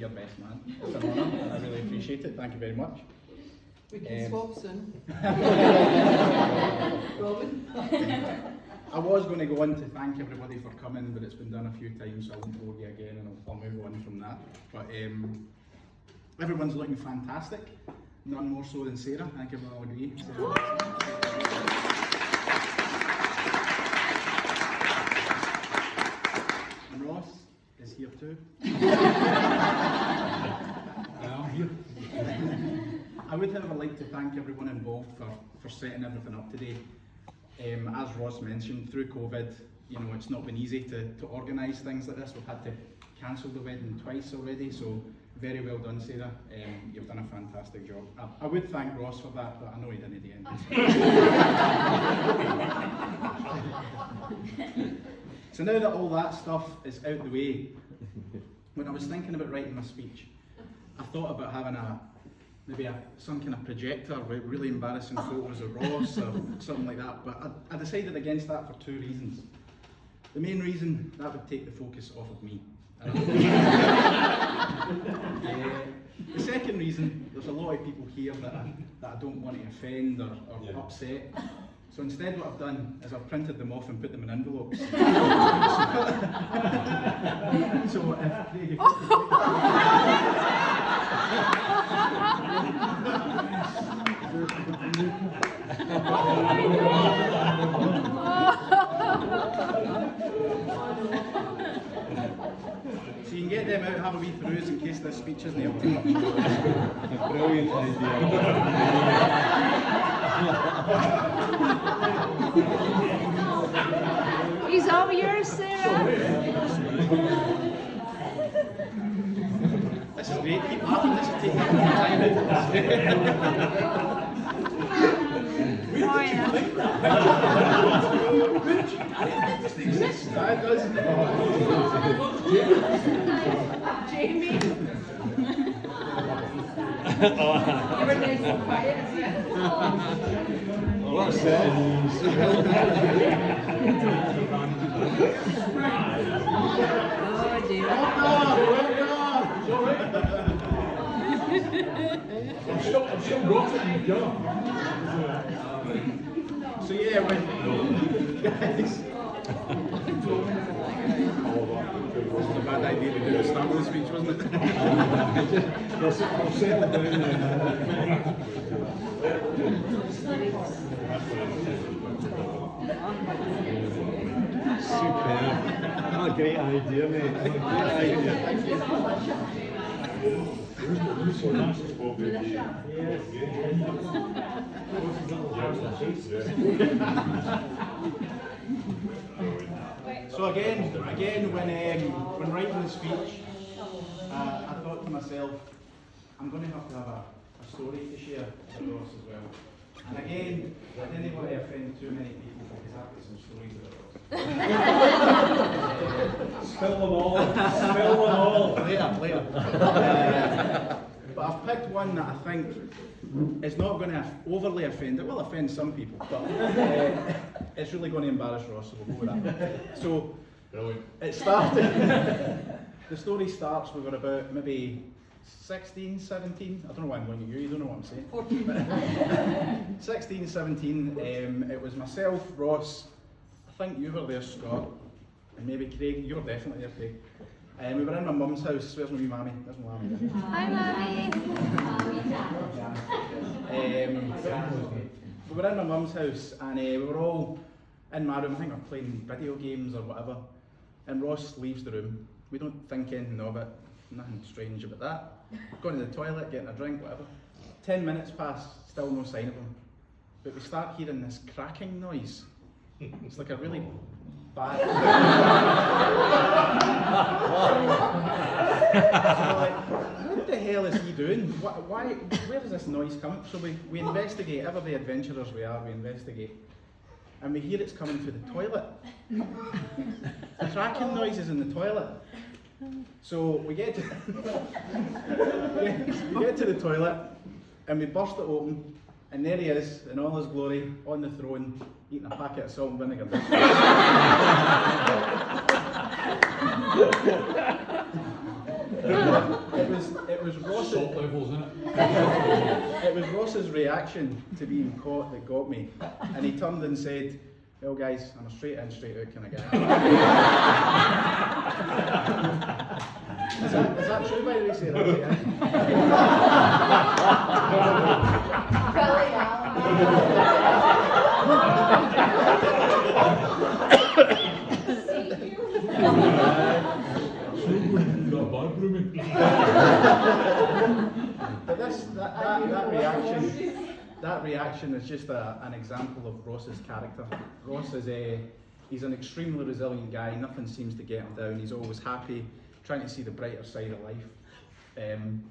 your best man. It's an honour, and I really appreciate it. Thank you very much. We can swap soon. Robin? I was going to go on to thank everybody for coming, but it's been done a few times, so I won't bore you again, and I'll move on from that. But everyone's looking fantastic, none more so than Sarah. I think everyone will agree. And Ross is here too. I'm here. I would however like to thank everyone involved for setting everything up today. As Ross mentioned, through COVID, it's not been easy to organise things like this. We've had to cancel the wedding twice already, so very well done, Sarah. You've done a fantastic job. I would thank Ross for that, but I know he didn't at the end. So now that all that stuff is out the way, when I was thinking about writing my speech, I thought about having maybe some kind of projector with really embarrassing photos of Ross or something like that, but I decided against that for two reasons. The main reason, that would take the focus off of me. The second reason, there's a lot of people here that I don't want to offend or upset. So instead what I've done is I've printed them off and put them in envelopes. So if Craig, so you can get them out, have a wee peruse in case this speech isn't up too much. Brilliant idea. Is all yours, Sarah? This is great, keep laughing, this is taking up more time. Oh, yeah. That does. Jamie? What settings? Oh, dear. I'm still rotting, yeah. So yeah, when guys, this was a bad idea to do the start of the speech, wasn't it? I'll settle down there. Superb. What a great idea, mate. What a great idea. So that's what we do. So again, when writing the speech, I thought to myself, I'm going to have a story to share with Ross as well. And again, I didn't want to offend too many people because I've got some stories about Ross. Spill them all. Spill them all. Later. But I've picked one that I think is not going to overly offend. It will offend some people, but it's really going to embarrass Ross, so we'll go with that. So, it started, the story starts, we were about maybe 16, 17, I don't know why I'm going to you don't know what I'm saying. 14. 16, 17, it was myself, Ross, I think you were there, Scott, and maybe Craig, you were definitely there, Craig. We were in my mum's house. Where's my wee mammy? There's my mammy. Hi, Mommy. We were in my mum's house and we were all in my room. I think we were playing video games or whatever. And Ross leaves the room. We don't think anything of it. Nothing strange about that. Going to the toilet, getting a drink, whatever. 10 minutes pass, still no sign of him. But we start hearing this cracking noise. It's like a really bad. So like, what the hell is he doing? Why? Where is this noise coming? So we investigate. Ever the adventurers we are, we investigate, and we hear it's coming through the toilet. The cracking noises in the toilet. So we get to the toilet, and we burst it open. And there he is, in all his glory, on the throne, eating a packet of salt and vinegar. It was Ross's. Salt levels in it. It was Ross's reaction to being caught that got me, and he turned and said, "Well, guys, I'm a straight in, straight out kind of guy." Is that true, by the way? Say that, yeah. Got a bad rooming. But that reaction is just an example of Ross's character. Ross is he's an extremely resilient guy. Nothing seems to get him down. He's always happy, trying to see the brighter side of life, and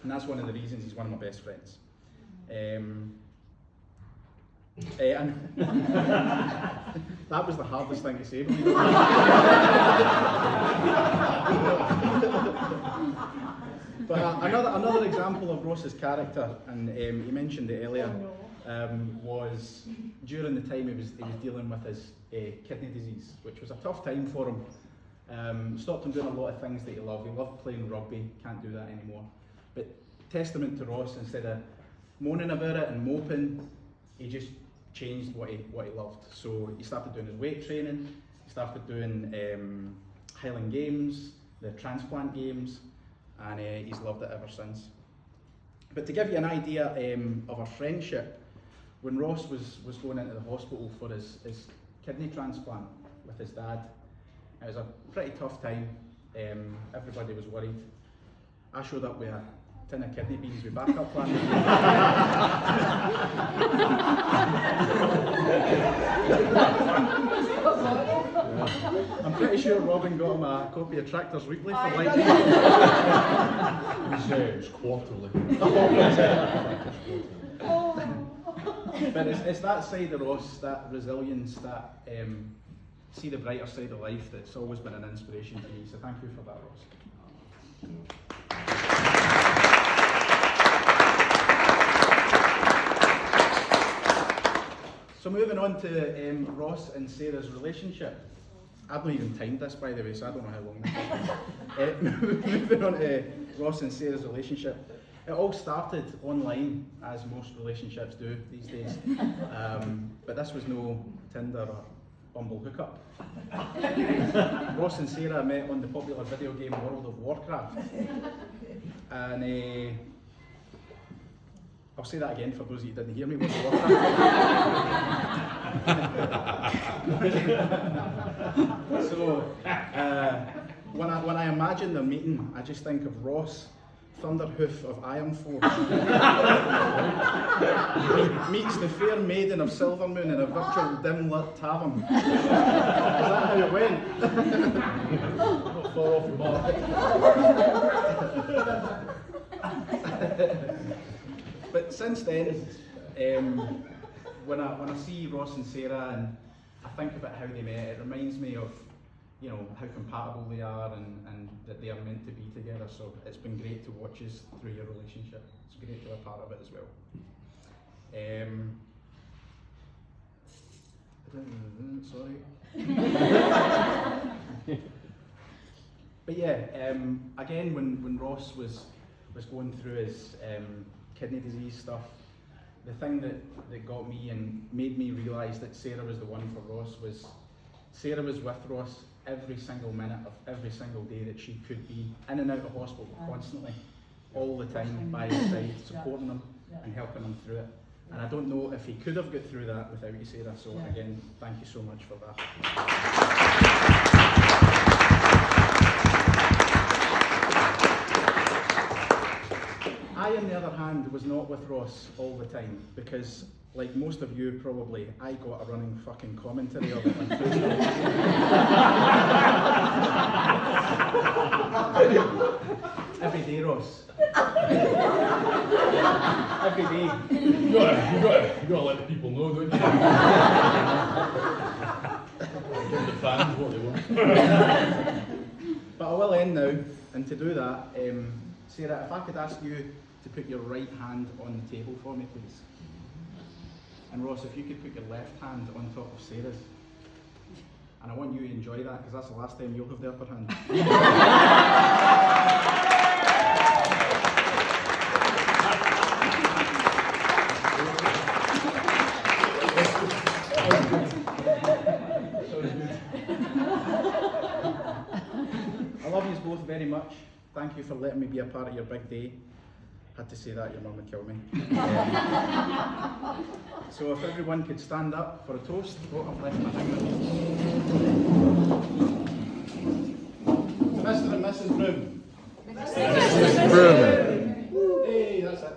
that's one of the reasons he's one of my best friends. And that was the hardest thing to say. Believe it or not. But another example of Ross's character, and he mentioned it earlier, was during the time he was dealing with his kidney disease, which was a tough time for him. Stopped him doing a lot of things that he loved. He loved playing rugby, can't do that anymore. But testament to Ross, instead of moaning about it and moping, he just changed what he loved. So he started doing his weight training, he started doing Highland Games, the transplant games, and he's loved it ever since. But to give you an idea of our friendship, when Ross was going into the hospital for his kidney transplant with his dad, it was a pretty tough time. Everybody was worried. I showed up with a tin of kidney beans with backup plan. I'm pretty sure Robin got him a copy of Tractors Weekly for life. It's quarterly. But it's that side of Ross, that resilience, that see the brighter side of life, that's always been an inspiration to me. So thank you for that, Ross. So moving on to Ross and Sarah's relationship. I've not even timed this, by the way, so I don't know how long this is. Moving on to Ross and Sarah's relationship. It all started online, as most relationships do these days. But this was no Tinder or Bumble hookup. Ross and Sarah met on the popular video game World of Warcraft. And I'll say that again for those of you who didn't hear me. World of Warcraft. So when I imagine them meeting, I just think of Ross, Thunderhoof of Ironforge, meets the fair maiden of Silvermoon in a virtual dim-lit tavern. Is that how it went? Not far off the mark. But since then, when I see Ross and Sarah and I think about how they met, it reminds me of, you know, how compatible they are and that they are meant to be together. So it's been great to watch us through your relationship. It's great to be a part of it as well. Sorry. But yeah, again, when Ross was going through his kidney disease stuff, the thing that got me and made me realise that Sarah was the one for Ross was Sarah was with Ross every single minute of every single day that she could be, in and out of hospital constantly, all the time by his side, supporting him and helping him through it. And I don't know if he could have got through that without you, Sarah, so again, thank you so much for that. I, on the other hand, was not with Ross all the time because, like most of you probably, I got a running fucking commentary of it on Facebook. Every day, Ross. Every day. You gotta let the people know, don't you? Give the fans what they want. But I will end now, and to do that, Sarah, if I could ask you to put your right hand on the table for me, please. And Ross, if you could put your left hand on top of Sarah's. And I want you to enjoy that, because that's the last time you'll have the upper hand. both very much. Thank you for letting me be a part of your big day. Had to say that, your mum would kill me. So if everyone could stand up for a toast. Oh, I've left my thing with Mr. and Mrs. Broom. Broom. Hey, that's it.